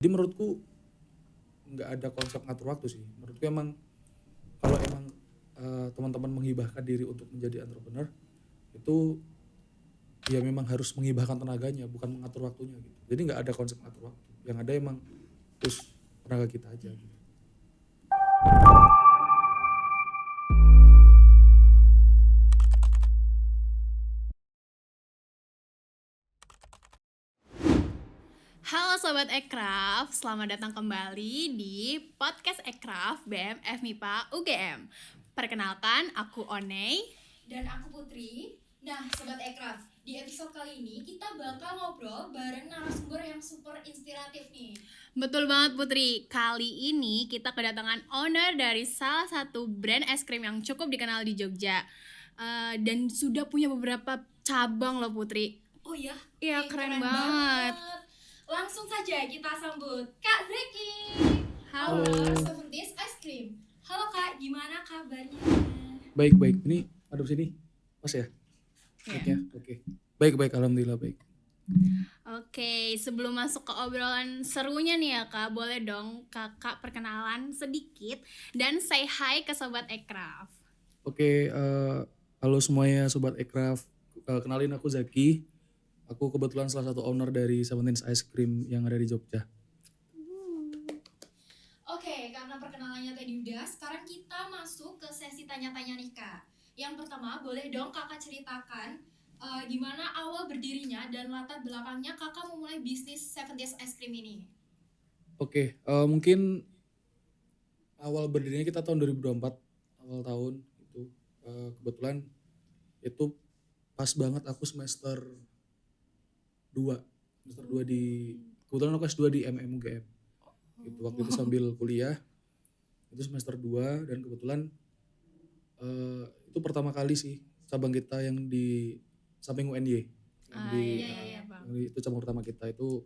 Jadi menurutku nggak ada konsep ngatur waktu sih. Menurutku emang kalau emang teman-teman menghibahkan diri untuk menjadi entrepreneur itu ya memang harus menghibahkan tenaganya bukan mengatur waktunya gitu. Jadi nggak ada konsep ngatur waktu. Yang ada emang terus tenaga kita aja gitu. Halo Sobat Ekraf, selamat datang kembali di podcast Ekraf BM FMIPA UGM. Perkenalkan, aku Onei. Dan aku Putri. Nah, Sobat Ekraf, di episode kali ini kita bakal ngobrol bareng narasumber yang super inspiratif nih. Betul banget Putri, kali ini kita kedatangan owner dari salah satu brand es krim yang cukup dikenal di Jogja. Dan sudah punya beberapa cabang loh Putri. Oh iya? Iya, keren banget. Langsung saja kita sambut Kak Zeki. Halo. Owner Seventies Ice Cream. Halo Kak, gimana kabarnya? Baik. Ini ada sini. Pas ya? Iya. Oke. Baik, alhamdulillah baik. Oke, sebelum masuk ke obrolan serunya nih ya Kak, boleh dong Kakak perkenalan sedikit dan say hi ke Sobat Ekraf. Oke, halo semuanya Sobat Ekraf. Kenalin aku Zaki. Aku kebetulan salah satu owner dari Seventeen's Ice Cream yang ada di Jogja. Oke, karena perkenalannya tadi udah, sekarang kita masuk ke sesi tanya-tanya nih Kak. Yang pertama, boleh dong Kakak ceritakan gimana awal berdirinya dan latar belakangnya Kakak memulai bisnis Seventies Ice Cream ini. Oke, mungkin awal berdirinya kita tahun 2024, awal tahun itu. Kebetulan itu pas banget aku semester 2 kebetulan aku S2 di UGM. Gitu. Waktu itu sambil kuliah, itu semester 2 dan kebetulan itu pertama kali sih cabang kita yang di samping UNY. Iya, Bang. Itu cabang pertama kita itu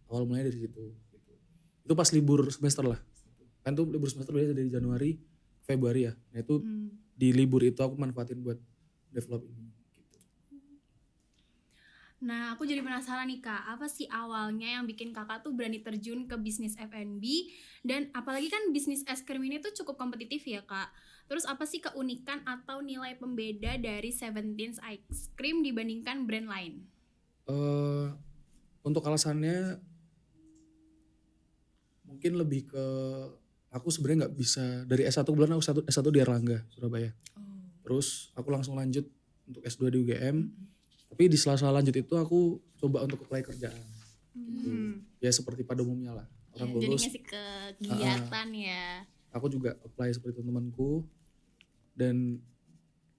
awal mulanya dari situ. Gitu. Itu pas libur semester lah. Kan tuh libur semester biasanya dari Januari Februari ya. Nah itu di libur itu aku manfaatin buat develop ini. Nah, aku jadi penasaran nih Kak, apa sih awalnya yang bikin Kakak tuh berani terjun ke bisnis F&B dan apalagi kan bisnis es krim ini tuh cukup kompetitif ya Kak. Terus apa sih keunikan atau nilai pembeda dari Seventeen's Ice Cream dibandingkan brand lain? Untuk alasannya mungkin lebih ke aku sebenarnya nggak bisa dari S1 kebetulan aku S1 di Erlangga Surabaya. Terus aku langsung lanjut untuk S2 di UGM. Tapi di sela-sela lanjut itu aku coba untuk apply kerjaan. Gitu. Ya seperti pada umumnya lah. Orang lulus. Jadi ngasih kegiatan ya. Aku juga apply seperti teman-temanku. Dan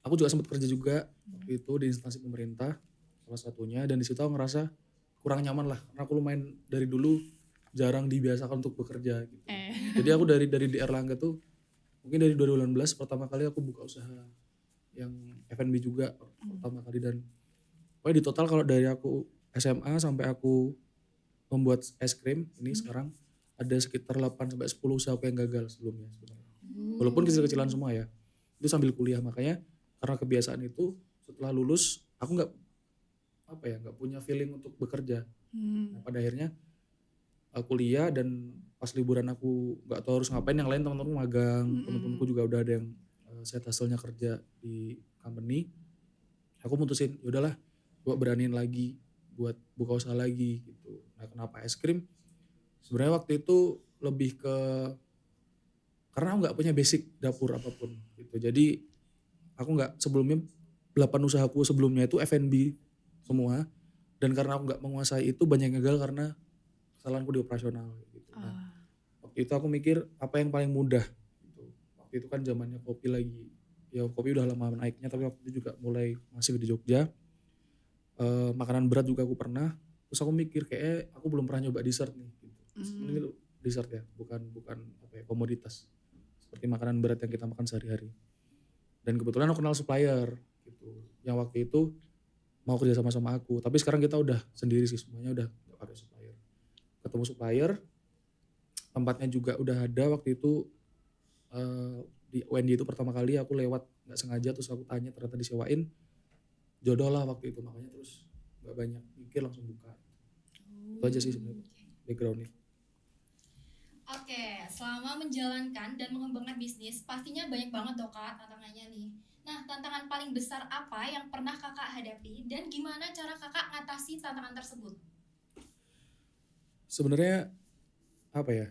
aku juga sempat kerja juga waktu itu di instansi pemerintah salah satunya. Dan di situ aku ngerasa kurang nyaman lah. Karena aku lumayan dari dulu jarang dibiasakan untuk bekerja. Gitu. Jadi aku dari di Erlangga tuh mungkin dari 2018 pertama kali aku buka usaha yang F&B juga pertama kali. Dan pokoknya di total kalau dari aku SMA sampai aku membuat es krim ini sekarang ada sekitar 8-10 usaha aku yang gagal sebelumnya sebenarnya. Walaupun kecil-kecilan semua ya. Itu sambil kuliah, makanya karena kebiasaan itu setelah lulus aku nggak punya feeling untuk bekerja. Nah, pada akhirnya kuliah dan pas liburan aku nggak tahu harus ngapain, yang lain teman-teman magang, teman-temanku juga udah ada yang set hasilnya kerja di company. Aku mutusin yaudahlah gue beraniin lagi buat buka usaha lagi gitu. Nah kenapa es krim? Sebenarnya waktu itu lebih ke karena aku nggak punya basic dapur apapun gitu. Jadi aku nggak sebelumnya 8 usahaku sebelumnya itu F&B semua, dan karena aku nggak menguasai itu banyak yang gagal karena kesalahanku di operasional gitu. Nah waktu itu aku mikir apa yang paling mudah gitu. Waktu itu kan zamannya kopi lagi, ya kopi udah lama naiknya tapi waktu itu juga mulai masih di Jogja. Makanan berat juga aku pernah. Terus aku mikir kayak aku belum pernah nyoba dessert nih gitu. Ini tuh dessert ya, bukan komoditas seperti makanan berat yang kita makan sehari-hari. Dan kebetulan aku kenal supplier gitu yang waktu itu mau kerja sama aku, tapi sekarang kita udah sendiri sih, semuanya udah gak pakai supplier. Ketemu supplier, tempatnya juga udah ada waktu itu. Di UNY itu pertama kali aku lewat gak sengaja, terus aku tanya ternyata disewain. Jodoh lah waktu itu, makanya terus gak banyak mikir langsung buka. Itu aja sih sebenarnya backgroundnya. Oke, selama menjalankan dan mengembangkan bisnis, pastinya banyak banget dong Kak tantangannya nih. Nah, tantangan paling besar apa yang pernah Kakak hadapi dan gimana cara Kakak ngatasi tantangan tersebut? Sebenarnya apa ya?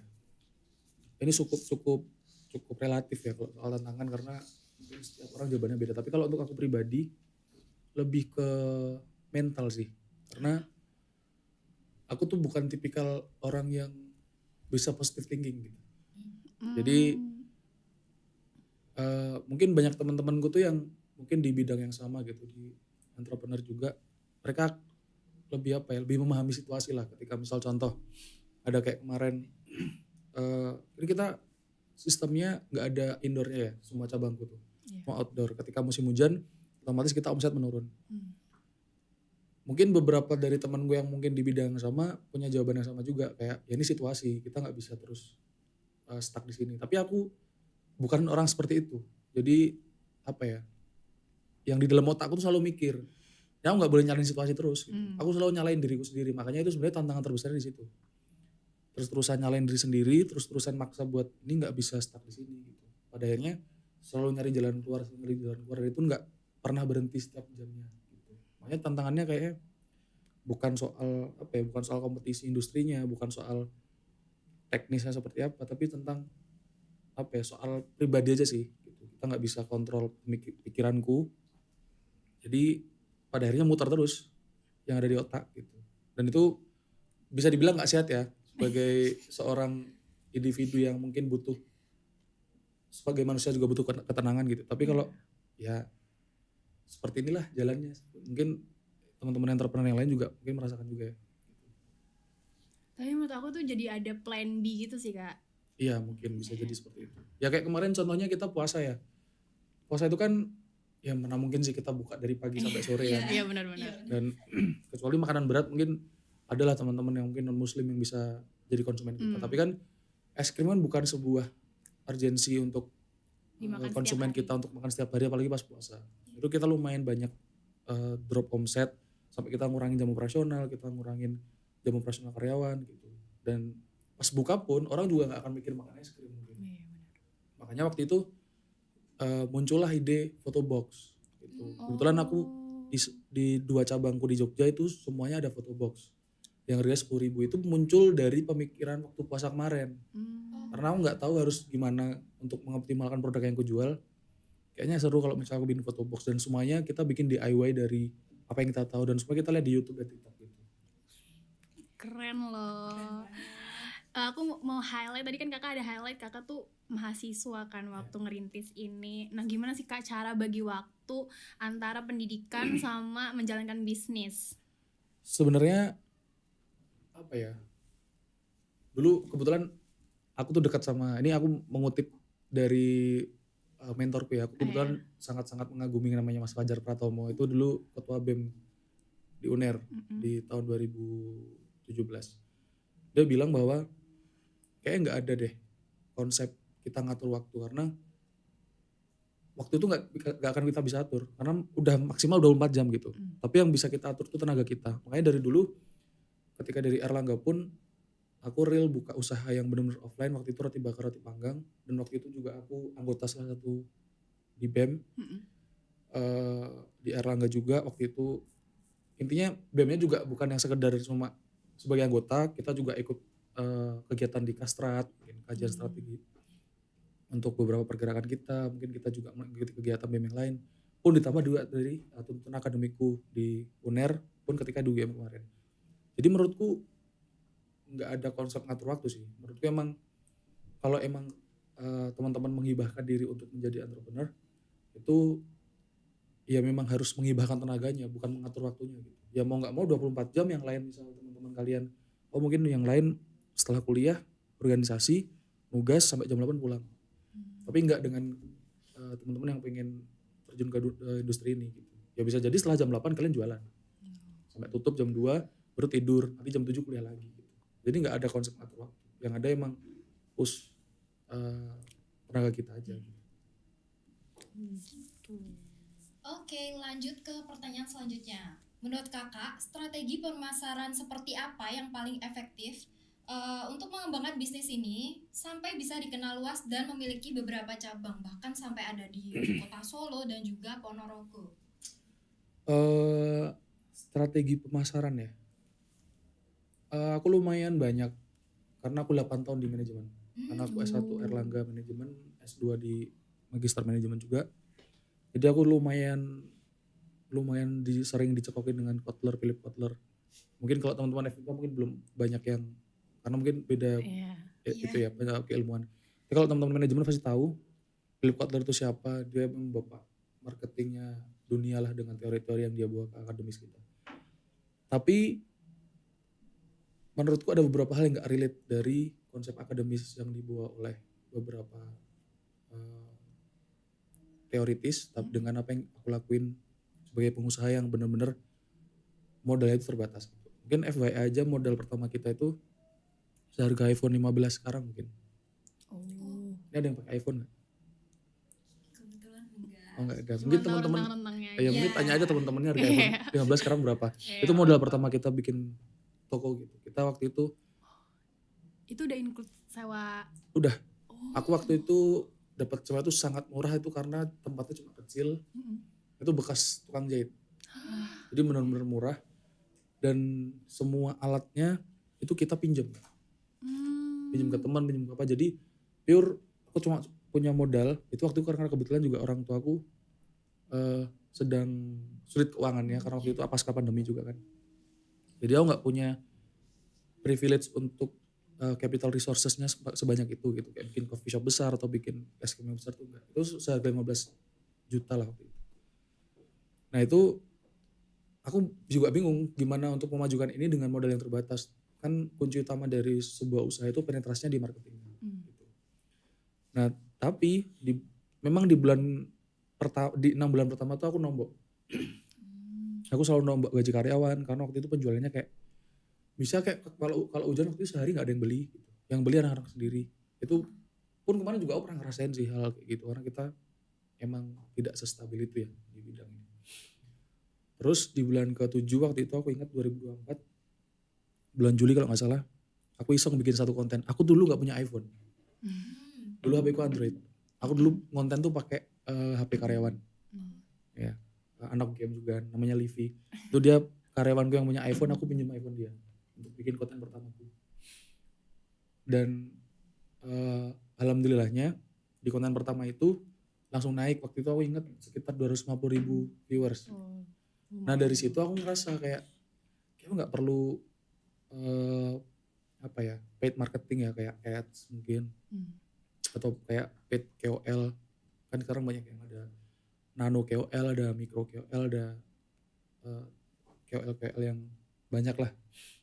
Ini cukup cukup cukup relatif ya kalau soal tantangan karena mungkin setiap orang jawabannya beda. Tapi kalau untuk aku pribadi lebih ke mental sih. Karena aku tuh bukan tipikal orang yang bisa positive thinking gitu. Jadi mungkin banyak teman-temanku tuh yang mungkin di bidang yang sama gitu di entrepreneur juga. Mereka lebih apa ya? Lebih memahami situasi lah. Ketika misal contoh ada kayak kemarin ini kita sistemnya nggak ada indoornya ya semua cabangku tuh, semua outdoor. Ketika musim hujan otomatis kita omset menurun. Mungkin beberapa dari teman gue yang mungkin di bidang yang sama punya jawaban yang sama juga kayak ya ini situasi kita nggak bisa terus stuck di sini. Tapi aku bukan orang seperti itu. Jadi apa ya? Yang di dalam otakku tuh selalu mikir. Ya aku nggak boleh nyalain situasi terus. Gitu. Aku selalu nyalain diriku sendiri. Makanya itu sebenarnya tantangan terbesar di situ. Terus-terusan nyalain diri sendiri, terus-terusan maksa buat ini nggak bisa stuck di sini gitu. Pada akhirnya selalu nyari jalan keluar, dan itu nggak pernah berhenti setiap jamnya gitu. Makanya tantangannya kayak bukan soal apa ya, bukan soal kompetisi industrinya, bukan soal teknisnya seperti apa, tapi tentang apa ya, soal pribadi aja sih gitu. Kita nggak bisa kontrol pikiranku. Jadi pada akhirnya muter terus yang ada di otak gitu. Dan itu bisa dibilang nggak sehat ya sebagai seorang individu yang mungkin butuh sebagai manusia juga butuh ketenangan gitu. Tapi kalau ya seperti inilah jalannya. Mungkin teman-teman entrepreneur yang lain juga mungkin merasakan juga ya. Tapi menurut aku tuh jadi ada plan B gitu sih Kak. Iya mungkin bisa jadi seperti itu. Ya kayak kemarin contohnya kita puasa ya. Puasa itu kan ya mana mungkin sih kita buka dari pagi sampai sore ya. Iya benar-benar. Dan kecuali makanan berat mungkin adalah teman-teman yang mungkin non muslim yang bisa jadi konsumen kita. Tapi kan es krim kan bukan sebuah urgensi untuk Dimakan konsumen setiap kita untuk makan setiap hari apalagi pas puasa. Itu kita lumayan banyak drop omset sampai kita ngurangin jam operasional, kita ngurangin jam operasional karyawan gitu. Dan pas buka pun orang juga nggak akan mikir makan es krim mungkin. Makanya waktu itu muncullah ide photo box gitu. Kebetulan aku di 2 cabangku di Jogja itu semuanya ada photo box. Yang harga 10.000 itu muncul dari pemikiran waktu puasa kemarin. Karena aku nggak tahu harus gimana untuk mengoptimalkan produk yang aku jual. Kayaknya seru kalau misalnya aku bikin photo box dan semuanya kita bikin DIY dari apa yang kita tahu dan semua kita lihat di YouTube dan TikTok gitu. Keren loh. Aku mau highlight tadi kan kakak ada highlight kakak tuh mahasiswa kan waktu ngerintis ini. Nah gimana sih kak cara bagi waktu antara pendidikan sama menjalankan bisnis? Sebenarnya apa ya? Dulu kebetulan aku tuh dekat sama ini aku mengutip dari mentorku ya. Aku kebetulan sangat-sangat mengagumi namanya Mas Fajar Pratomo. Itu dulu ketua BEM di UNER di tahun 2017. Dia bilang bahwa kayaknya nggak ada deh konsep kita ngatur waktu karena waktu itu nggak akan kita bisa atur karena udah maksimal 24 jam gitu. Tapi yang bisa kita atur itu tenaga kita. Makanya dari dulu ketika dari Erlangga pun aku real buka usaha yang benar-benar offline waktu itu roti bakar roti panggang dan waktu itu juga aku anggota salah satu di BEM di Erlangga juga waktu itu. Intinya BEM-nya juga bukan yang sekedar cuma sebagai anggota, kita juga ikut kegiatan di Kastrat, kajian strategi untuk beberapa pergerakan kita, mungkin kita juga mengikuti kegiatan BEM yang lain, pun ditambah juga dari tuntutan akademiku di UNER pun ketika di UGM kemarin. Jadi menurutku nggak ada konsep ngatur waktu sih, menurutku emang kalau emang teman-teman menghibahkan diri untuk menjadi entrepreneur, itu ya memang harus menghibahkan tenaganya, bukan mengatur waktunya gitu. Ya mau nggak mau 24 jam yang lain misalnya teman-teman kalian, oh mungkin yang lain setelah kuliah, organisasi, nugas sampai jam 8 pulang. Tapi nggak dengan teman-teman yang pengen terjun ke industri ini gitu. Ya bisa jadi setelah jam 8 kalian jualan. Sampai tutup jam 2, baru tidur, nanti jam 7 kuliah lagi gitu. Jadi nggak ada konsep ngatur waktu. Yang ada emang push tenaga kita aja gitu. Oke, lanjut ke pertanyaan selanjutnya. Menurut kakak, strategi pemasaran seperti apa yang paling efektif untuk mengembangkan bisnis ini sampai bisa dikenal luas dan memiliki beberapa cabang, bahkan sampai ada di kota Solo dan juga Ponorogo? Strategi pemasaran ya. Aku lumayan banyak karena aku 8 tahun di manajemen. Karena aku S1 Erlangga Manajemen, S2 di Magister Manajemen juga. Jadi aku lumayan sering dicekokin dengan Kotler, Philip Kotler. Mungkin kalau teman-teman FIPA mungkin belum banyak yang, karena mungkin beda itu ya, banyak keilmuan. Tapi kalau teman-teman manajemen pasti tahu Philip Kotler itu siapa. Dia memang bapak marketingnya dunia lah dengan teori-teori yang dia bawa ke akademis kita. Tapi menurutku ada beberapa hal yang gak relate dari konsep akademis yang dibawa oleh beberapa teoritis, tapi dengan apa yang aku lakuin sebagai pengusaha yang benar-benar modalnya itu terbatas. Mungkin FYI aja, modal pertama kita itu seharga iPhone 15 sekarang mungkin. Ini ada yang pakai iPhone nggak? Kebetulan enggak. Oh nggak ada. Cuma Mungkin tahu teman-teman, rentang-rentangnya ya aja. mungkin tanya aja teman-temannya harga iPhone 15 sekarang berapa. Itu modal pertama kita bikin toko gitu. Kita waktu itu Itu udah include sewa. udah. Aku waktu itu dapat sewa itu sangat murah itu karena tempatnya cuma kecil. Itu bekas tukang jahit. Jadi benar-benar murah. Dan semua alatnya itu kita pinjam. Pinjam ke teman, pinjam ke apa. Jadi pure aku cuma punya modal. Itu waktu itu karena kebetulan juga orang tuaku sedang sulit keuangannya. Karena waktu itu pasca pandemi juga kan. Jadi aku gak punya privilege untuk capital resourcesnya sebanyak itu gitu. Kayak bikin coffee shop besar atau bikin es krim yang besar tuh enggak. Itu seharga 15 juta lah waktu itu. Nah itu aku juga bingung gimana untuk memajukan ini dengan modal yang terbatas. Kan kunci utama dari sebuah usaha itu penetrasinya di marketing. Gitu. Nah tapi memang di 6 bulan pertama tuh aku nombok. Aku selalu nombok gaji karyawan karena waktu itu penjualannya kayak bisa kayak kalau hujan waktu itu sehari gak ada yang beli gitu. Yang beli anak-anak sendiri. Itu pun kemarin juga aku pernah ngerasain sih hal kayak gitu karena kita emang tidak sestabil itu ya di bidang ini. Terus di bulan ke-7 waktu itu aku ingat 2024 bulan Juli kalau gak salah, aku iseng bikin satu konten. Aku dulu gak punya iPhone. Dulu HP ku Android. Aku dulu konten tuh pakai HP karyawan. Ya, anak game juga namanya Livi. Itu dia karyawanku yang punya iPhone, aku pinjam iPhone dia untuk bikin konten pertamaku. Dan alhamdulillahnya di konten pertama itu langsung naik. Waktu itu aku ingat sekitar 250.000 viewers. Nah dari situ aku ngerasa kayak gak perlu paid marketing ya, kayak ads mungkin atau kayak paid KOL. Kan sekarang banyak yang ada nano KOL, ada mikro KOL, ada KOL yang banyak lah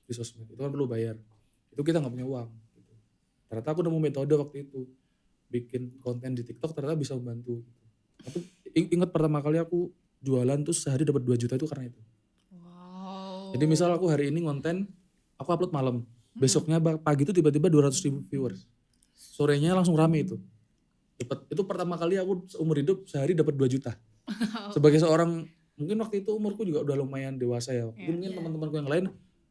di sosmed. Itu kan perlu bayar. Itu kita gak punya uang gitu. Ternyata aku nemu metode waktu itu bikin konten di TikTok, ternyata bisa membantu gitu. Aku ingat pertama kali aku jualan tuh sehari dapat 2 juta itu karena itu. Jadi misal aku hari ini konten, aku upload malam. Besoknya pagi itu tiba-tiba 200.000 viewers. Sorenya langsung rame itu. Itu pertama kali aku seumur hidup sehari dapat 2 juta. Sebagai seorang, mungkin waktu itu umurku juga udah lumayan dewasa ya. Mungkin teman-temanku yang lain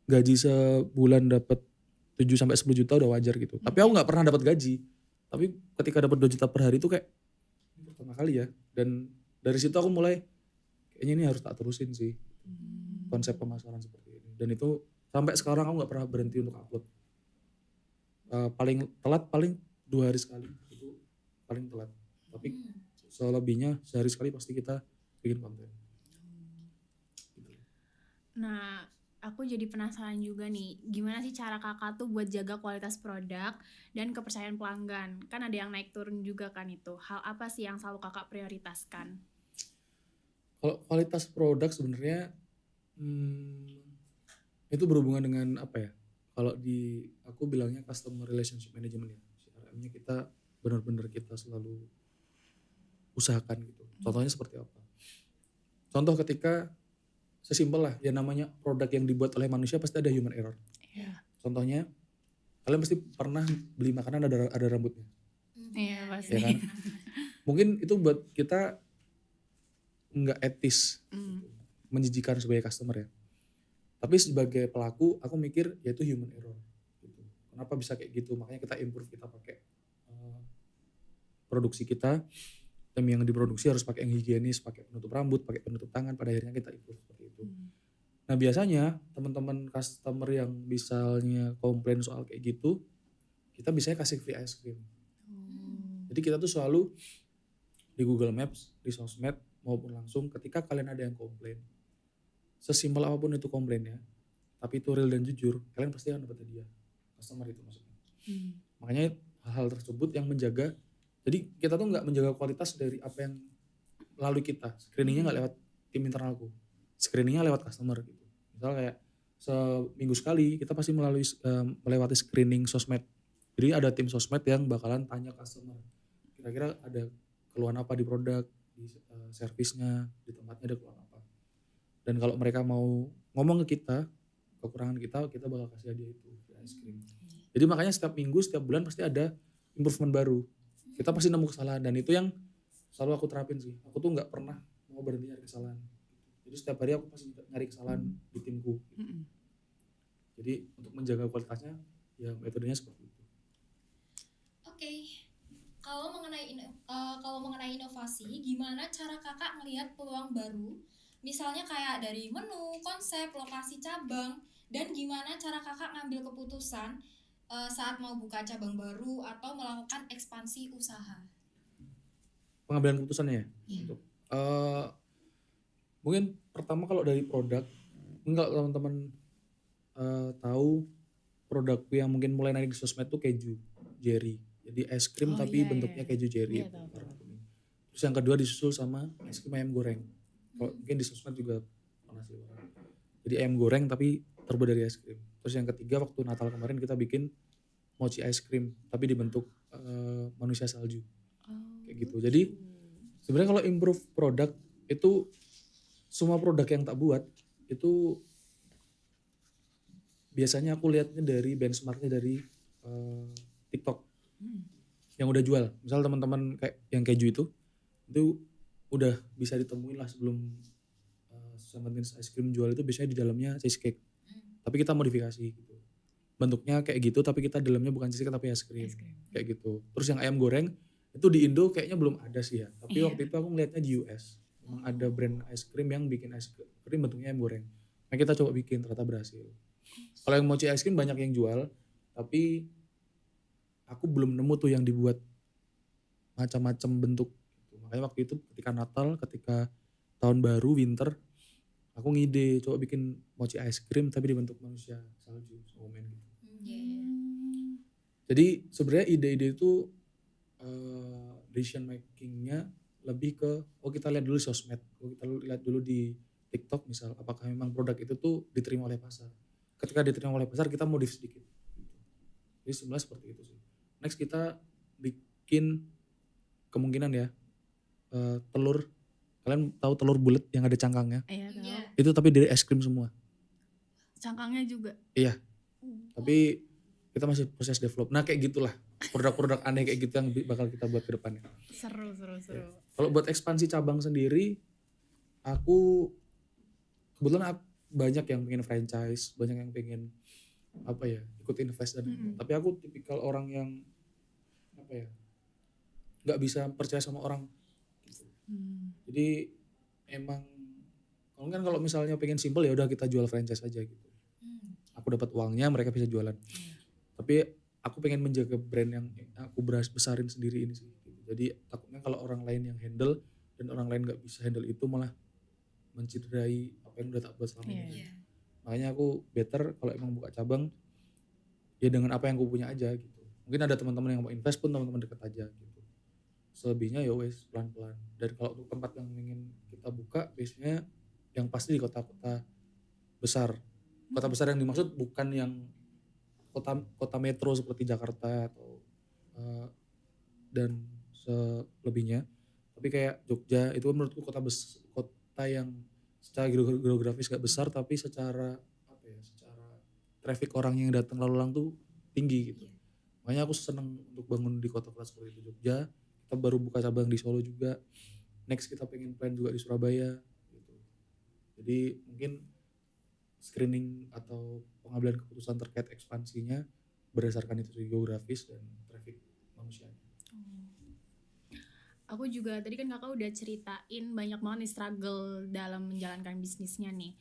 gaji sebulan dapat 7-10 juta udah wajar gitu. Tapi aku gak pernah dapat gaji. Tapi ketika dapat 2 juta per hari itu kayak pertama kali ya. Dan dari situ aku mulai kayaknya ini harus tak terusin sih. Konsep pemasaran seperti ini. Dan itu sampai sekarang aku gak pernah berhenti untuk upload. Paling telat paling 2 hari sekali. Itu paling telat. Tapi selebihnya sehari sekali pasti kita bikin konten. Nah, aku jadi penasaran juga nih, gimana sih cara kakak tuh buat jaga kualitas produk dan kepercayaan pelanggan? Kan ada yang naik turun juga kan itu. Hal apa sih yang selalu kakak prioritaskan? Kalau kualitas produk sebenarnya itu berhubungan dengan apa ya? Kalau aku bilangnya customer relationship management ya. CRM-nya kita benar-benar kita selalu usahakan gitu. Contohnya seperti apa? Contoh ketika sesimpel lah, ya namanya produk yang dibuat oleh manusia pasti ada human error. Contohnya, kalian pasti pernah beli makanan ada rambutnya. Iya pasti. Ya kan? Mungkin itu buat kita nggak etis, gitu, menjijikan sebagai customer ya. Tapi sebagai pelaku, aku mikir ya itu human error. Gitu. Kenapa bisa kayak gitu? Makanya kita improve, kita pakai produksi kita, tim yang diproduksi harus pakai yang higienis, pakai penutup rambut, pakai penutup tangan, pada akhirnya kita ikut seperti itu. Nah biasanya teman-teman customer yang misalnya komplain soal kayak gitu, kita biasanya kasih free ice cream. Jadi kita tuh selalu di Google Maps, di sosmed maupun langsung ketika kalian ada yang komplain, sesimpel apapun itu komplainnya, tapi itu real dan jujur, kalian pasti akan dapat hadiah. Customer itu maksudnya. Makanya hal-hal tersebut yang menjaga, jadi kita tuh nggak menjaga kualitas dari apa yang melalui kita. Screeningnya nggak lewat tim internalku, screeningnya lewat customer gitu. Misal kayak seminggu sekali kita pasti melewati screening sosmed. Jadi ada tim sosmed yang bakalan tanya customer, kira-kira ada keluhan apa di produk, di servisnya, di tempatnya ada keluhan apa. Dan kalau mereka mau ngomong ke kita, kekurangan kita bakal kasih hadiah itu, ice cream. Jadi makanya setiap minggu, setiap bulan pasti ada improvement baru. Kita pasti nemu kesalahan dan itu yang selalu aku terapin sih. Aku tuh nggak pernah mau berhenti nyari kesalahan. Jadi setiap hari aku pasti nyari kesalahan di timku. Jadi untuk menjaga kualitasnya, ya metodenya seperti itu. Oke. Kalau mengenai inovasi, gimana cara kakak ngelihat peluang baru? Misalnya kayak dari menu, konsep, lokasi cabang, dan gimana cara kakak ngambil keputusan saat mau buka cabang baru atau melakukan ekspansi usaha? Pengambilan keputusannya ya? Iya. Untuk mungkin pertama kalau dari produk, enggak teman-teman tahu produkku yang mungkin mulai naik di sosmed tuh keju Jerry. Jadi es krim tapi bentuknya keju Jerry. Iya, tahu. Warna kuning. Terus yang kedua disusul sama es krim ayam goreng. Kalau mungkin di sosmed juga pernah sih orang. Jadi ayam goreng tapi terbuat dari es krim. Terus yang ketiga waktu Natal kemarin kita bikin mochi ice cream tapi dibentuk manusia salju. Kayak gitu. Jadi sebenarnya kalau improve produk itu semua produk yang tak buat itu biasanya aku lihatnya dari benchmarknya dari TikTok yang udah jual. Misal teman-teman kayak yang keju itu udah bisa ditemuin lah sebelum Seventeen Ice Cream jual itu biasanya di dalamnya cheesecake. Tapi kita modifikasi gitu. Bentuknya kayak gitu tapi kita dalamnya bukan cheesecake tapi es krim. Kayak gitu. Terus yang ayam goreng itu di Indo kayaknya belum ada sih ya. Tapi waktu itu aku ngeliatnya di US. Memang ada brand ice cream yang bikin ice cream bentuknya ayam goreng. Nah kita coba bikin ternyata berhasil. Kalau yang mochi ice cream banyak yang jual. Tapi aku belum nemu tuh yang dibuat macam-macam bentuk. Makanya waktu itu ketika Natal, ketika tahun baru, winter, aku ngide coba bikin mochi ice cream tapi dibentuk manusia salju, snowman gitu. Jadi sebenarnya ide-ide itu decision makingnya lebih ke kita lihat dulu sosmed, kita lihat dulu di TikTok misal apakah memang produk itu tuh diterima oleh pasar. Ketika diterima oleh pasar kita modif sedikit. Jadi sebenarnya seperti itu sih. Next kita bikin kemungkinan ya telur, kalian tahu telur bulat yang ada cangkangnya? Iya, tahu. Iya. Itu tapi dari es krim semua. Cangkangnya juga. Iya. Tapi kita masih proses develop. Nah kayak gitulah produk-produk aneh kayak gitu yang bakal kita buat ke depannya. Seru. Kalau buat ekspansi cabang sendiri, aku kebetulan banyak yang pengen franchise, banyak yang pengen ikut invest dan tapi aku tipikal orang yang nggak bisa percaya sama orang. Gitu. Jadi emang kalau misalnya pengen simple ya udah kita jual franchise aja gitu. Aku dapat uangnya, mereka bisa jualan. Tapi aku pengen menjaga brand yang aku besarin sendiri ini sih. Gitu. Jadi takutnya kalau orang lain yang handle dan orang lain nggak bisa handle itu malah mencederai apa yang udah tak buat selama ini. Makanya aku better kalau emang buka cabang ya dengan apa yang aku punya aja gitu. Mungkin ada teman-teman yang mau invest pun teman-teman dekat aja gitu. Selebihnya ya wes pelan-pelan. Dan kalau untuk tempat yang ingin kita buka biasanya yang pasti di kota-kota besar. Kota besar yang dimaksud bukan yang kota metro seperti Jakarta atau dan selebihnya. Tapi kayak Jogja itu menurutku kota yang secara geografis gak besar tapi secara secara traffic orang yang datang lalu lalang tuh tinggi gitu. Makanya aku seneng untuk bangun di kota-kota seperti itu. Jogja, kita baru buka cabang di Solo juga. Next kita pengen plan juga di Surabaya gitu. Jadi mungkin screening atau pengambilan keputusan terkait ekspansinya berdasarkan itu geografis dan traffic manusianya. Aku juga tadi kan kakak udah ceritain banyak banget nih struggle dalam menjalankan bisnisnya nih.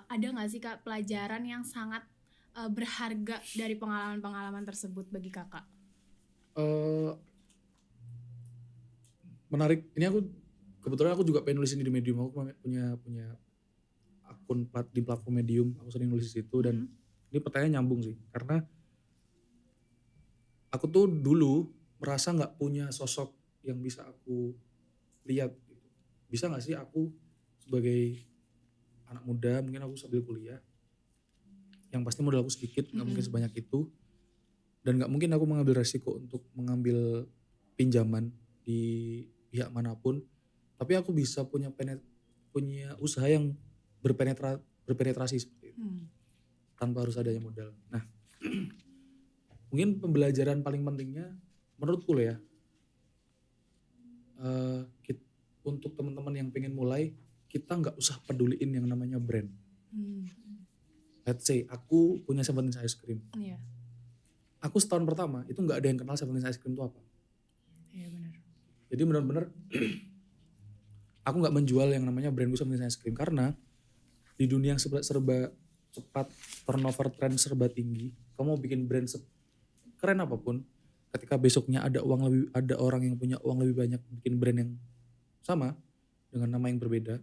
Ada nggak sih kak pelajaran yang sangat berharga dari pengalaman-pengalaman tersebut bagi kakak? Eh, Menarik. Ini aku kebetulan aku juga pengen nulis ini di Medium. Aku punya akun di platform Medium. Aku sering nulis di situ dan ini pertanyaan nyambung sih. Karena aku tuh dulu merasa nggak punya sosok yang bisa aku lihat. Gitu. Bisa nggak sih aku sebagai anak muda, mungkin aku sambil kuliah, yang pasti modal aku sedikit, nggak mungkin sebanyak itu, dan nggak mungkin aku mengambil resiko untuk mengambil pinjaman di pihak manapun, tapi aku bisa punya usaha yang berpenetrasi seperti itu, tanpa harus adanya modal. Nah, mungkin pembelajaran paling pentingnya menurutku lah ya, untuk teman-teman yang pengen mulai, kita nggak usah peduliin yang namanya brand. Let's say aku punya Seventeen Ice Cream. Iya. Aku setahun pertama itu nggak ada yang kenal Seventeen Ice Cream itu apa. Iya benar. Jadi benar-benar aku nggak menjual yang namanya brandku Seventeen Ice Cream karena di dunia yang serba cepat, turnover trend serba tinggi, kamu mau bikin brand keren apapun, ketika besoknya ada orang yang punya uang lebih banyak bikin brand yang sama dengan nama yang berbeda,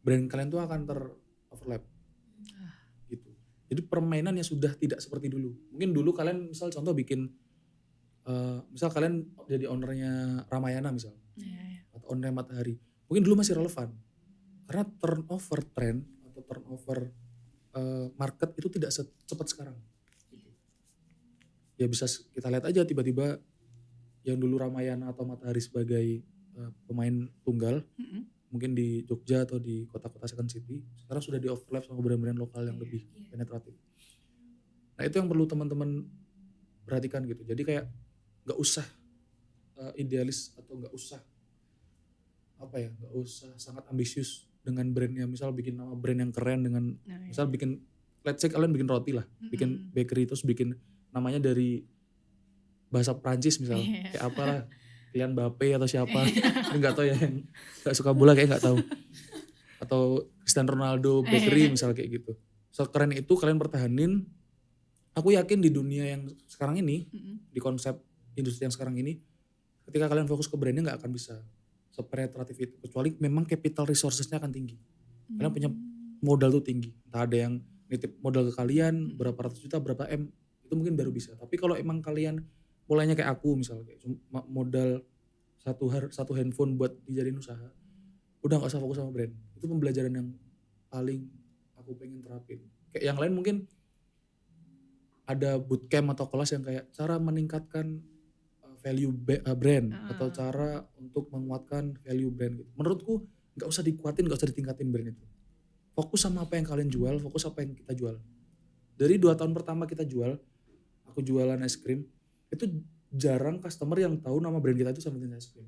brand kalian tuh akan overlap gitu. Jadi permainannya sudah tidak seperti dulu. Mungkin dulu kalian misal contoh bikin misal kalian jadi ownernya Ramayana misal, atau ownernya Matahari, mungkin dulu masih relevan karena turnover trend atau turnover market itu tidak secepat sekarang. Ya bisa kita lihat aja tiba-tiba yang dulu Ramayana atau Matahari sebagai pemain tunggal, mungkin di Jogja atau di kota-kota second city, sekarang sudah di overlap sama brand-brand lokal yang lebih penetratif. Nah itu yang perlu teman-teman perhatikan gitu. Jadi kayak nggak usah idealis atau nggak usah nggak usah sangat ambisius dengan brandnya. Misal bikin nama brand yang keren dengan misal bikin, let's say kalian bikin roti lah, bikin bakery terus bikin namanya dari bahasa Prancis misal, kayak apalah, Kylian Mbappe atau siapa, nggak tahu ya, yang nggak suka bola kayak nggak tahu, atau Cristiano Ronaldo bakery misal kayak gitu. So keren itu kalian pertahanin. Aku yakin di dunia yang sekarang ini, di konsep industri yang sekarang ini, ketika kalian fokus ke brandnya nggak akan bisa sepenetratif itu, kecuali memang capital resourcesnya akan tinggi. Kalian punya modal tuh tinggi, entah ada yang nitip modal ke kalian berapa ratus juta, berapa M, itu mungkin baru bisa. Tapi kalau emang kalian mulainya kayak aku misalnya, kayak cuma modal satu handphone buat dijadiin usaha, udah nggak usah fokus sama brand. Itu pembelajaran yang paling aku pengen terapin. Kayak yang lain mungkin ada bootcamp atau kelas yang kayak cara meningkatkan value brand atau cara untuk menguatkan value brand gitu. Menurutku nggak usah dikuatin, nggak usah ditingkatin brand itu. Fokus sama apa yang kalian jual, fokus apa yang kita jual. Dari 2 tahun pertama kita jual, aku jualan es krim, itu jarang customer yang tahu nama brand kita itu Seventeen Ice Cream.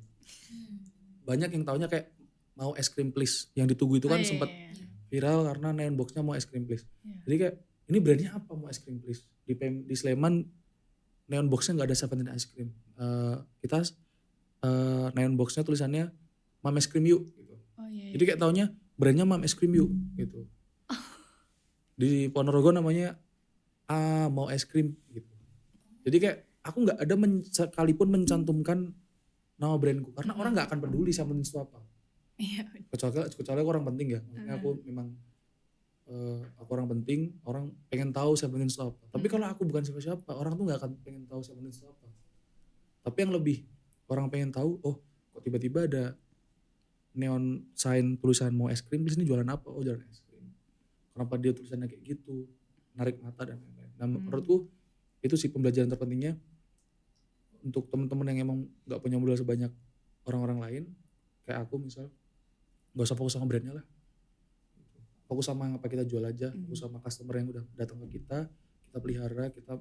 Banyak yang taunya kayak mau es krim please, yang ditunggu itu kan sempat viral karena neon boxnya mau es krim please. Jadi kayak ini brandnya apa mau es krim please? Di Sleman neon boxnya nggak ada Seventeen Ice Cream. Kita neon boxnya tulisannya Mam Es Krim Yuk gitu. Jadi kayak taunya brandnya Mam Es Krim Yuk gitu. Di Ponorogo namanya mau es krim gitu. Jadi kayak aku nggak ada sekalipun mencantumkan nama brandku karena orang nggak akan peduli Seventeen itu apa. Kecuali aku orang penting ya. Maksudnya aku memang aku orang penting, orang pengen tahu Seventeen itu apa. Tapi kalau aku bukan siapa-siapa, orang tuh nggak akan pengen tahu Seventeen itu apa. Tapi yang lebih orang pengen tahu, oh kok tiba-tiba ada neon sign tulisan mau es krim, di sini jualan apa? Oh jualan es krim. Kenapa dia tulisannya kayak gitu, narik mata dan lain-lain. Nah menurutku itu sih pembelajaran terpentingnya untuk teman-teman yang emang nggak punya modal sebanyak orang-orang lain, kayak aku misal, nggak usah fokus sama brandnya lah. Fokus sama apa kita jual aja, fokus sama customer yang udah datang ke kita pelihara, kita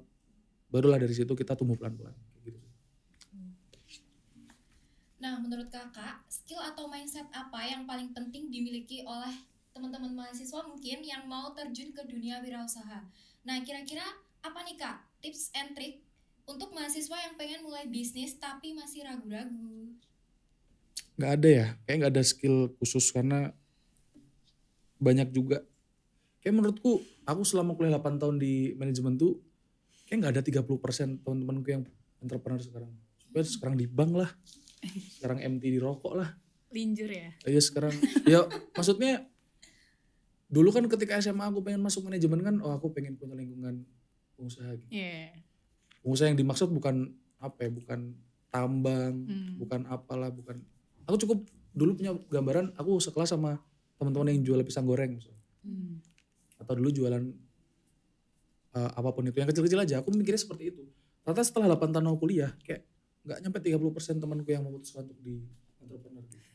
barulah dari situ kita tumbuh pelan-pelan kayak gitu. Nah, menurut kakak, skill atau mindset apa yang paling penting dimiliki oleh teman-teman mahasiswa mungkin yang mau terjun ke dunia wirausaha? Nah, kira-kira apa nih kak tips and trick untuk mahasiswa yang pengen mulai bisnis tapi masih ragu-ragu? Nggak ada ya, kayak nggak ada skill khusus karena banyak juga. Kayak menurutku, aku selama kuliah 8 tahun di manajemen tuh, kayak nggak ada 30% teman-temanku yang entrepreneur sekarang. Sekarang di bank lah, sekarang MT di rokok lah. Linjur ya. Ya sekarang, ya maksudnya dulu kan ketika SMA aku pengen masuk manajemen kan, oh aku pengen punya lingkungan pengusaha gitu. Iya. Pengusaha yang dimaksud bukan apa ya, bukan tambang, bukan apalah, bukan. Aku cukup dulu punya gambaran, aku sekelas sama teman-teman yang jual pisang goreng misalnya. Atau dulu jualan apapun itu yang kecil-kecil aja, aku mikirnya seperti itu. Ternyata setelah 8 tahun aku kuliah, kayak nggak nyampe 30% temanku yang memutuskan untuk di entrepreneur gitu.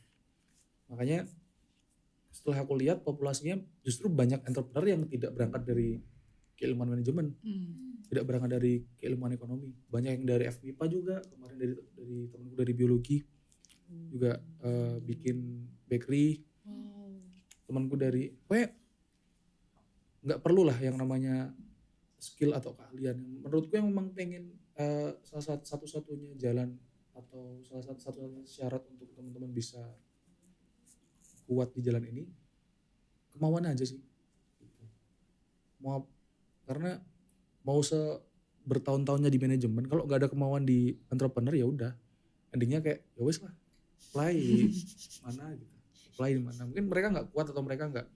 Makanya setelah aku lihat populasinya justru banyak entrepreneur yang tidak berangkat dari keilmuan manajemen, tidak berangkat dari keilmuan ekonomi. Banyak yang dari FMIPA juga, kemarin dari temanku dari biologi juga bikin bakery. Temanku dari, nggak perlu lah yang namanya skill atau keahlian. Menurutku yang memang pengen salah satu-satunya jalan atau salah satu-satunya syarat untuk teman-teman bisa kuat di jalan ini, kemauan aja sih. Gitu. Karena mau bertahun-tahunnya di manajemen, kalau nggak ada kemauan di entrepreneur ya udah, endingnya kayak ya wes lah, apply mana gitu, apply di mana. Mungkin mereka nggak kuat atau mereka nggak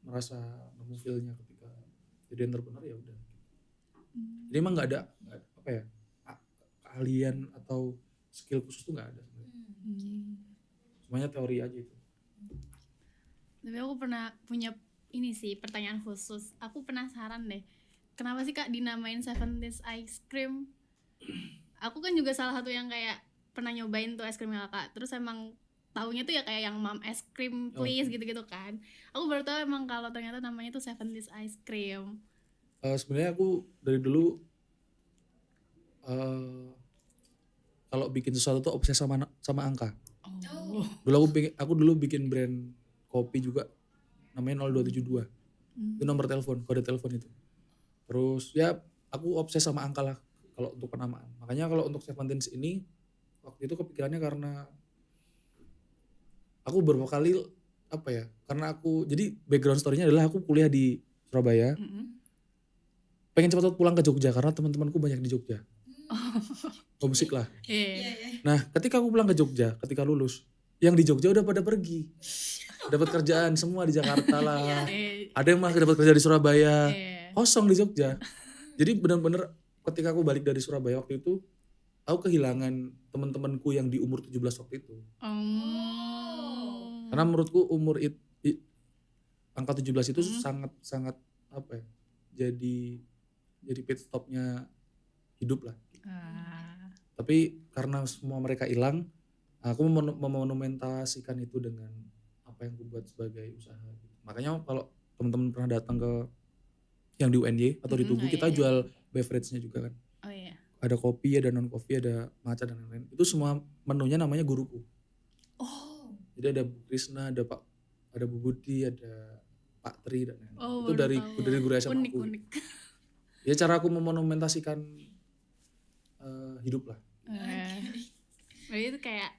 merasa nemu feel-nya ketika jadi entrepreneur ya udah. Jadi emang nggak ada apa ya, keahlian atau skill khusus tuh nggak ada sebenarnya. Semuanya teori aja itu. Tapi aku pernah punya ini sih pertanyaan khusus. Aku penasaran deh, kenapa sih Kak dinamain 70s ice cream? Aku kan juga salah satu yang kayak pernah nyobain tuh es krimnya Kakak. Terus emang taunya tuh ya kayak yang mom ice cream please gitu-gitu kan. Aku baru tahu emang kalau ternyata namanya tuh 70s ice cream. Sebenarnya aku dari dulu kalau bikin sesuatu tuh obses sama angka. Dulu aku dulu bikin brand kopi juga namanya 0272. Itu nomor telepon, kode telepon itu. Terus ya aku obses sama angka lah kalau untuk penamaan. Makanya kalau untuk Seventeens ini waktu itu kepikirannya karena aku beberapa kali apa ya, karena aku jadi background story-nya adalah aku kuliah di Surabaya. Pengen cepat-cepat pulang ke Jogja karena teman-temanku banyak di Jogja. Musik lah. Nah, ketika aku pulang ke Jogja, ketika lulus, yang di Jogja udah pada pergi. Dapat kerjaan semua di Jakarta lah. Ada yang masih dapat kerja di Surabaya. Kosong di Jogja. Jadi benar-benar ketika aku balik dari Surabaya waktu itu, aku kehilangan teman-temanku yang di umur 17 waktu itu. Karena menurutku umur angka 17 itu sangat apa ya? Jadi pit stopnya hidup lah. Tapi karena semua mereka hilang, aku memonumentasikan itu dengan apa yang aku buat sebagai usaha. Makanya kalau teman-teman pernah datang ke yang di UNY atau di Tugu, kita jual beverage-nya juga kan. Ada kopi, ada non kopi, ada matcha dan lain-lain. Itu semua menunya namanya Guruku. Jadi ada Bu Krisna, ada Bu Budi, ada Pak Tri dan lain-lain. Itu dari guru SMA aku. Unik. Ya cara aku memonumentasikan hidup lah. Berarti itu kayak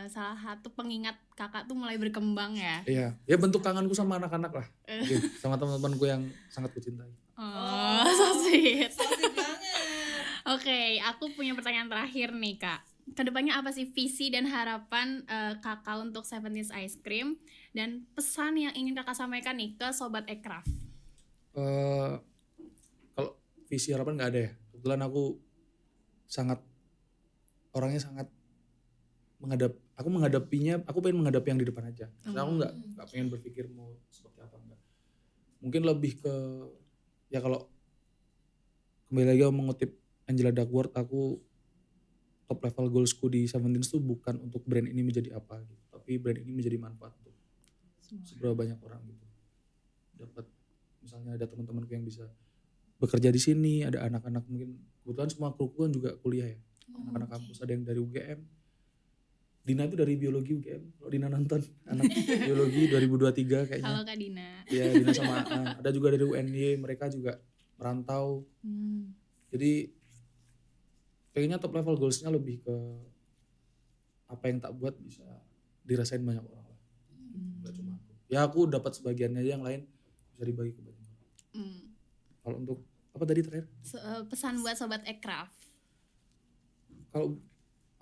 salah satu pengingat Kakak tuh mulai berkembang ya. Iya, ya bentuk kangenku sama anak-anak lah. Sama teman-temanku yang sangat kucintai. So sweet. So sweet banget. Oke, aku punya pertanyaan terakhir nih Kak. Kedepannya apa sih visi dan harapan Kakak untuk 70s Ice Cream dan pesan yang ingin Kakak sampaikan nih ke Sobat Ekraf? Kalau visi harapan nggak ada ya. Kebetulan aku orangnya sangat aku pengen menghadapi yang di depan aja. Karena aku nggak pengen berpikir mau seperti apa enggak. Mungkin lebih ke ya kalau kembali lagi aku mengutip Angela Duckworth, aku top level goalsku di Seventeens tuh bukan untuk brand ini menjadi apa gitu, tapi brand ini menjadi manfaat untuk seberapa banyak orang gitu. Dapat misalnya ada teman-temanku yang bisa bekerja di sini, ada anak-anak mungkin kebetulan semua kruku kan juga kuliah ya. Anak-anak kampus, ada yang dari UGM. Dina itu dari biologi UGM. Kalau Dina nonton anak biologi 2023 kayaknya. Halo Kak Dina. Iya, Dina sama Aan. Ada juga dari UNY, mereka juga merantau. Jadi pengennya top level goalsnya lebih ke apa yang tak buat bisa dirasain banyak orang lah. Gak cuma aku. Ya aku dapat sebagiannya, yang lain bisa dibagi ke banyak orang. Kalau untuk apa tadi terakhir? Pesan buat sobat Ekraf. Kalau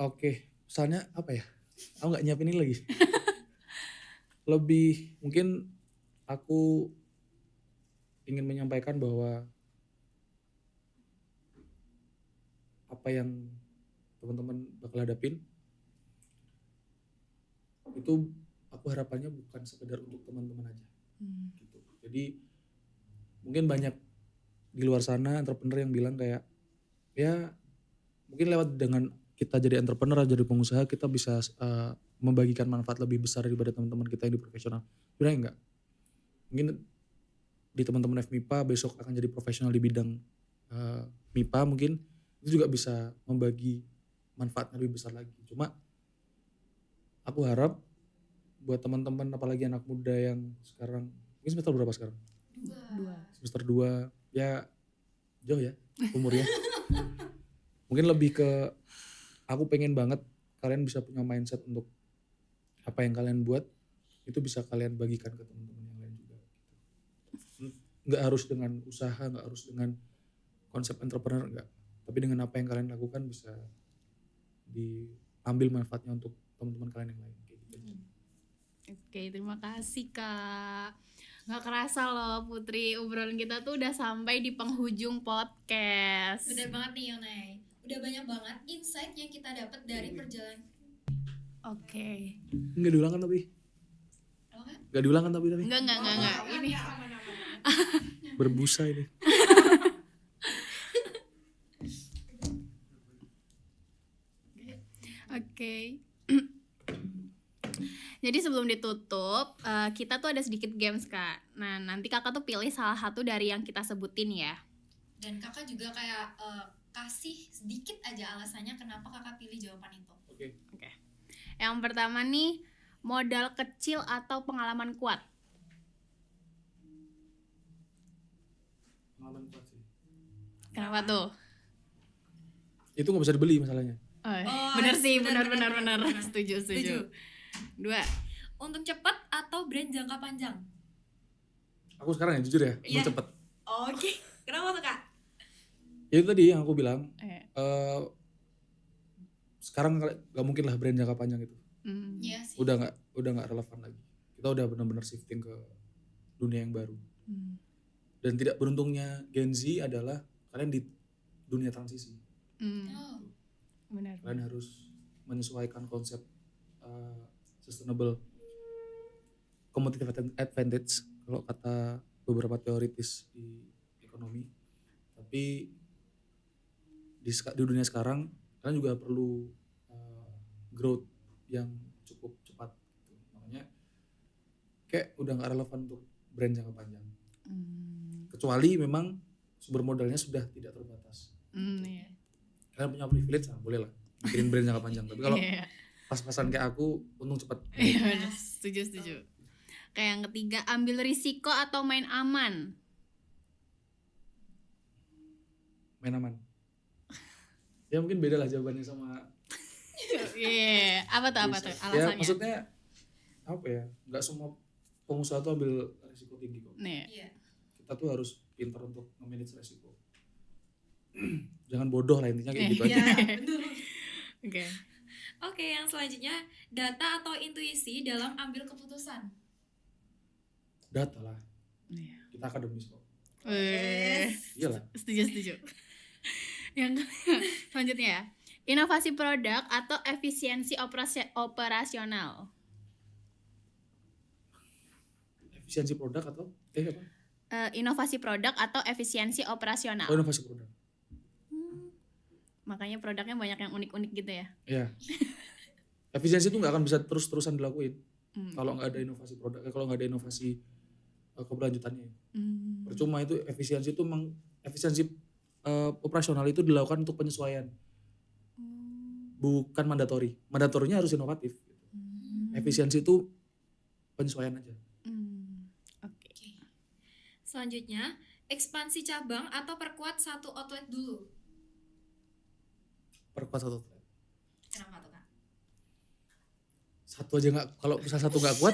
oke, misalnya apa ya? Aku nggak nyiapin ini lagi. Lebih mungkin aku ingin menyampaikan bahwa apa yang teman-teman bakal hadapin itu aku harapannya bukan sekedar untuk teman-teman aja. Gitu. Jadi mungkin banyak di luar sana entrepreneur yang bilang kayak ya mungkin lewat dengan kita jadi entrepreneur, jadi pengusaha, kita bisa membagikan manfaat lebih besar daripada teman-teman kita yang di profesional. Sebenarnya enggak. Mungkin di teman-teman FMIPA besok akan jadi profesional di bidang MIPA, mungkin itu juga bisa membagi manfaatnya lebih besar lagi. Cuma aku harap buat teman-teman apalagi anak muda yang sekarang, ini semester berapa sekarang? 2. Semester 2, ya jauh ya umurnya. Mungkin lebih ke aku pengen banget kalian bisa punya mindset untuk apa yang kalian buat itu bisa kalian bagikan ke teman-teman yang lain juga. Nggak harus dengan usaha, nggak harus dengan konsep entrepreneur, enggak. Tapi dengan apa yang kalian lakukan bisa diambil manfaatnya untuk teman-teman kalian yang lain. Kayak gitu aja. Oke, terima kasih Kak. Nggak kerasa loh Putri, obrolan kita tuh udah sampai di penghujung podcast. Bener banget nih Yonai. Udah banyak banget insight yang kita dapat dari perjalanan. Oke. Nggak diulang kan tapi? Apa kan? Nggak diulang kan tapi? Enggak. Ini Berbusa ini. Oke. Jadi sebelum ditutup, kita tuh ada sedikit games Kak. Nah nanti kakak tuh pilih salah satu dari yang kita sebutin ya. Dan kakak juga kayak kasih sedikit aja alasannya kenapa kakak pilih jawaban itu. Oke. Yang pertama nih, modal kecil atau pengalaman kuat. Pengalaman kuat sih. Kenapa tuh? Itu nggak bisa dibeli masalahnya. Bener sih, bener. bener. Setuju. 2. Untung cepat atau brand jangka panjang? Aku sekarang ya jujur ya, Iya. mau cepet. Oke. Kenapa tuh kak? Itu tadi yang aku bilang. Eh. Sekarang nggak mungkin lah brand jangka panjang itu. Iya sih. Udah nggak relevan lagi. Kita udah benar-benar shifting ke dunia yang baru. Dan tidak beruntungnya Gen Z adalah kalian di dunia transisi. Oh. Benar. Kalian harus menyesuaikan konsep sustainable competitive advantage kalau kata beberapa teoritis di ekonomi. Tapi di dunia sekarang kalian juga perlu growth yang cukup cepat gitu. Makanya kayak udah nggak relevan untuk brand jangka panjang. Kecuali memang sumber modalnya sudah tidak terbatas. Iya. Kalian punya privilege lah, boleh lah bikin brand jangka panjang. Tapi kalau Iya. pas-pasan kayak aku untung cepat. Iya, bener. Setuju. Kayak yang ketiga, ambil risiko atau main aman. Main aman. Ya mungkin beda lah jawabannya sama. Iya. Apa tuh Ya alasannya? maksudnya apa ya? Nggak semua pengusaha tuh ambil risiko tinggi kok. Nih. Iya. Kita tuh harus pintar untuk nge-manage resiko. Jangan bodoh lah intinya kayak gitu aja. Iya, betul. Oke. Oke, yang selanjutnya data atau intuisi dalam ambil keputusan. Data lah. Iya. Kita akademis kok. Yes. Iyalah. Setuju. Yang selanjutnya ya, inovasi produk atau efisiensi operasional. Efisiensi produk atau apa? Inovasi produk atau efisiensi operasional. Oh, inovasi produk. Makanya produknya banyak yang unik-unik gitu ya. Iya. Efisiensi itu nggak akan bisa terus-terusan dilakuin kalau nggak ada inovasi produk, kalau nggak ada inovasi keberlanjutannya. Percuma itu efisiensi itu memang efisiensi operasional itu dilakukan untuk penyesuaian, bukan mandatori. Mandatorinya harus inovatif. Efisiensi itu penyesuaian aja. Oke. Selanjutnya, ekspansi cabang atau perkuat satu outlet dulu. perkuat satu outlet. Kenapa tuh Kak? Satu aja nggak, kalau misal satu nggak kuat,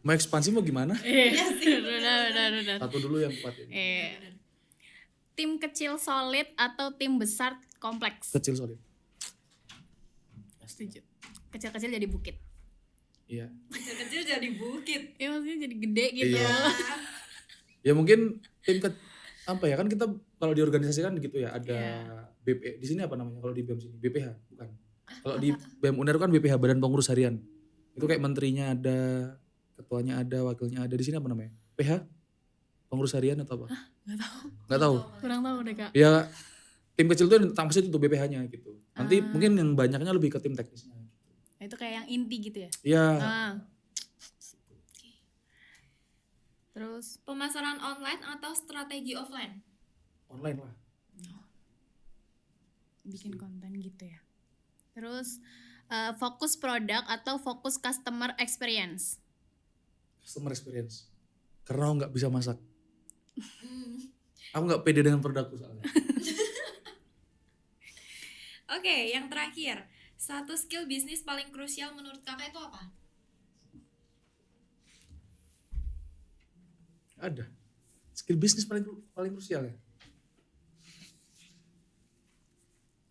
mau ekspansi mau gimana? Benar. Satu dulu yang kuat ya. Tim kecil solid atau tim besar kompleks? Kecil solid. Setuju. Kecil-kecil jadi bukit. Iya. Kecil-kecil jadi bukit. Ya maksudnya jadi gede gitu. Iya. Ya mungkin apa ya, kan kita kalau di organisasi kan gitu ya, ada BP, di sini apa namanya kalau di BEM sini? BPH, bukan. Kalau di BEM UNER kan BPH, Badan Pengurus Harian. Itu kayak menterinya ada, ketuanya ada, wakilnya ada. Di sini apa namanya? PH? Pengurus Harian atau apa? Nggak tahu. Kurang tahu deh Kak. Ya tim kecil tuh pasti itu BPH-nya gitu. Nanti mungkin yang banyaknya lebih ke tim teknisnya. Itu kayak yang inti gitu ya? Iya. Terus Pemasaran online atau strategi offline? Online lah. bikin konten gitu ya. Terus fokus produk atau fokus customer experience? Customer experience. Karena aku nggak bisa masak. Aku nggak pede dengan produkku soalnya. Oke, yang terakhir, satu skill bisnis paling krusial menurut kakak itu apa? Ada. Skill bisnis paling krusial ya.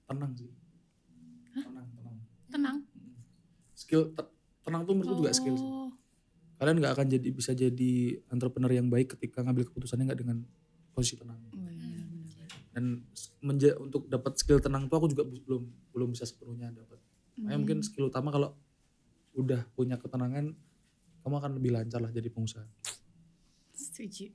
Tenang sih. Tenang. Skill tenang tuh menurutku juga skill sih. Kalian nggak akan bisa jadi entrepreneur yang baik ketika ngambil keputusannya nggak dengan posisi tenang. Dan untuk dapat skill tenang tuh aku juga belum bisa sepenuhnya dapat. Makanya mungkin skill utama kalau udah punya ketenangan, kamu akan lebih lancar lah jadi pengusaha. Setuju.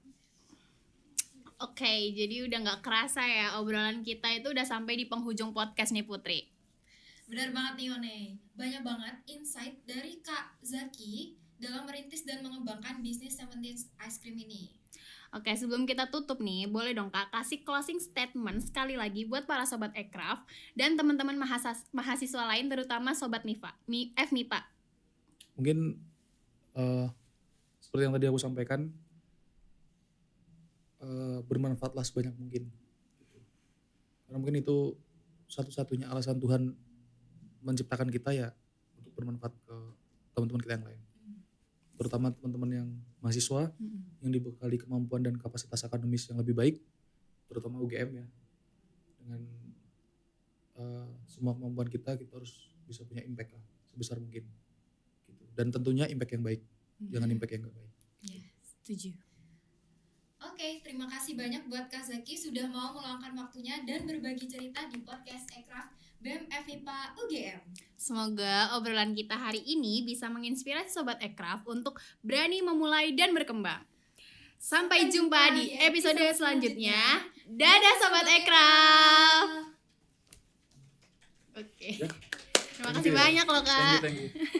Oke, jadi udah gak kerasa ya obrolan kita itu udah sampai di penghujung podcast nih Putri. Benar banget nih Yone. Banyak banget insight dari Kak Zaki dalam merintis dan mengembangkan bisnis 17 Ice Cream ini. Oke, sebelum kita tutup nih, boleh dong Kak kasih closing statement sekali lagi buat para sobat Ekraf dan teman-teman mahasiswa lain, terutama sobat FMIPA. Mungkin seperti yang tadi aku sampaikan, bermanfaatlah sebanyak mungkin. Karena mungkin itu satu-satunya alasan Tuhan menciptakan kita ya untuk bermanfaat ke teman-teman kita yang lain. Terutama teman-teman yang mahasiswa yang dibekali kemampuan dan kapasitas akademis yang lebih baik, terutama UGM ya. Dengan semua kemampuan kita harus bisa punya impact lah sebesar mungkin. Gitu. Dan tentunya impact yang baik, jangan impact yang gak baik. Setuju. Oke, terima kasih banyak buat Kak Zaki sudah mau meluangkan waktunya dan berbagi cerita di podcast Ekraf BEM FIPA UGM. Semoga obrolan kita hari ini bisa menginspirasi sobat Ekraf untuk berani memulai dan berkembang. Sampai jumpa di episode selanjutnya. Dadah sobat Ekraf. Oke. Terima kasih banyak loh Kak. Thank you.